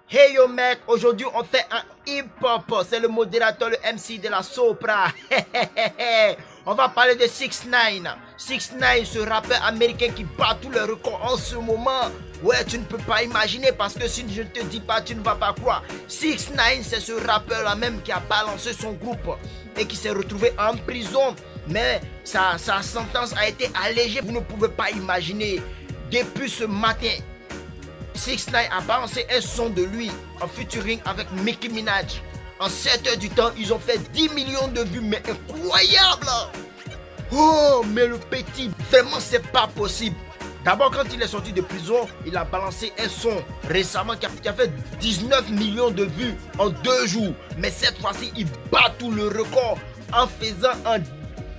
Hey yo mec, aujourd'hui on fait un hip-hop, c'est le modérateur, le MC de la Sopra. On va parler de 6ix9ine. 6ix9ine, ce rappeur américain qui bat tous les records en ce moment. Ouais, tu ne peux pas imaginer parce que si je ne te dis pas, tu ne vas pas croire. 6ix9ine, c'est ce rappeur là même qui a balancé son groupe et qui s'est retrouvé en prison. Mais sa sentence a été allégée, vous ne pouvez pas imaginer. Depuis ce matin, 6ix9ine a balancé un son de lui en featuring avec Nicki Minaj. En 7 heures du temps, ils ont fait 10 millions de vues, mais incroyable! Oh, mais le petit, vraiment c'est pas possible. D'abord, quand il est sorti de prison, il a balancé un son récemment qui a fait 19 millions de vues en 2 jours. Mais cette fois-ci, il bat tout le record en faisant en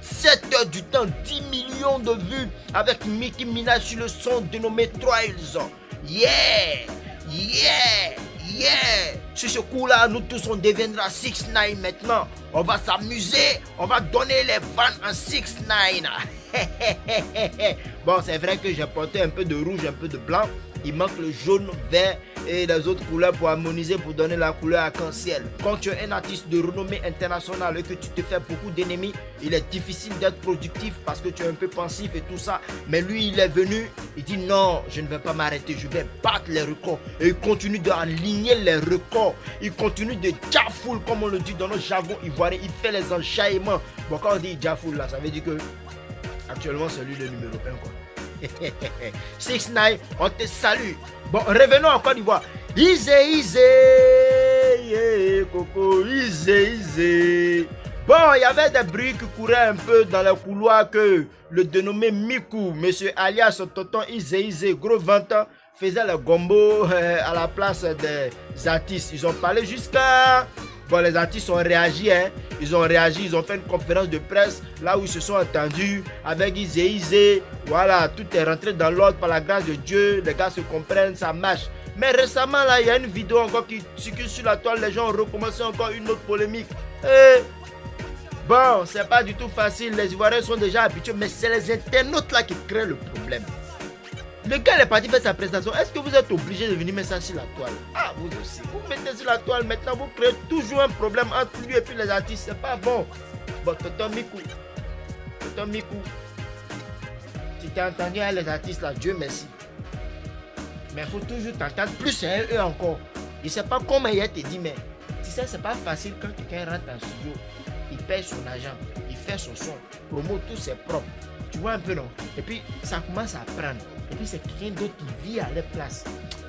7 heures du temps 10 millions de vues avec Nicki Minaj sur le son dénommé Trials. Yeah, yeah, yeah. Sur ce coup-là, nous tous on deviendra 6ix9ine maintenant. On va s'amuser, on va donner les vannes en 6ix9ine. Bon, c'est vrai que j'ai porté un peu de rouge, un peu de blanc. Il manque le jaune, vert et les autres couleurs pour harmoniser, pour donner la couleur arc-en-ciel. Quand tu es un artiste de renommée internationale et que tu te fais beaucoup d'ennemis, il est difficile d'être productif parce que tu es un peu pensif et tout ça. Mais lui, il est venu, il dit non, je ne vais pas m'arrêter, je vais battre les records. Et il continue d'aligner les records. Il continue de jafoul, comme on le dit dans notre jargon ivoirien. Il fait les enchaînements. Bon, quand on dit jafoul là, ça veut dire que actuellement c'est lui le numéro 1 quoi. 6ix9ine, on te salue. Bon, revenons en Côte d'Ivoire. Easy, easy, yeah, Coco, easy, easy. Bon, il y avait des bruits qui couraient un peu dans les couloirs que le dénommé Miku, monsieur alias tonton Easy, easy, gros 20 ans, faisait le gombo à la place des artistes. Ils ont parlé jusqu'à... Bon, les artistes ont réagi, hein. Ils ont réagi, ils ont fait une conférence de presse là où ils se sont entendus avec Easy. Voilà, tout est rentré dans l'ordre par la grâce de Dieu. Les gars se comprennent, ça marche. Mais récemment, là, il y a une vidéo encore qui circule sur la toile. Les gens ont recommencé encore une autre polémique. Bon, c'est pas du tout facile. Les Ivoiriens sont déjà habitués, mais c'est les internautes là qui créent le problème. Le gars est parti faire sa prestation. Est-ce que vous êtes obligé de venir mettre ça sur la toile? Ah, vous aussi. Vous mettez sur la toile, maintenant vous créez toujours un problème entre lui et puis les artistes. C'est pas bon. Bon, tonton Miku. Tu t'es entendu avec les artistes là, Dieu merci. Mais il faut toujours t'entendre plus c'est eux encore. Je sais pas comment il te dit, mais tu sais, c'est pas facile quand quelqu'un rentre en studio. Il paye son argent, il fait son son, promo tout c'est propre. Tu vois un peu non? Et puis ça commence à prendre. Et puis c'est quelqu'un d'autre qui vit à leur place.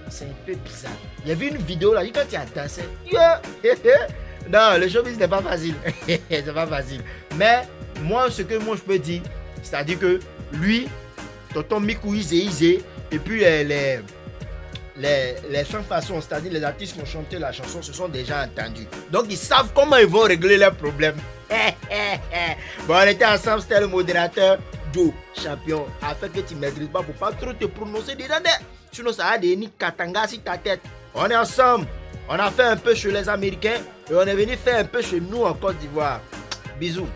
C'est un peu bizarre. Il y avait une vidéo là, quand tu as dansé. Non, le showbiz n'est pas facile. C'est pas facile. Mais moi, ce que moi je peux dire, c'est-à-dire que lui, tonton Miku Easy, et puis les 5 façons, c'est-à-dire les artistes qui ont chanté la chanson se sont déjà entendus. Donc ils savent comment ils vont régler leurs problèmes. Bon, on était ensemble, c'était le modérateur Joe, champion. Afin que tu ne maîtrises pas, faut pas trop te prononcer dedans. Sinon ça a des nids katanga sur ta tête. On est ensemble. On a fait un peu chez les Américains et on est venu faire un peu chez nous en Côte d'Ivoire. Bisous.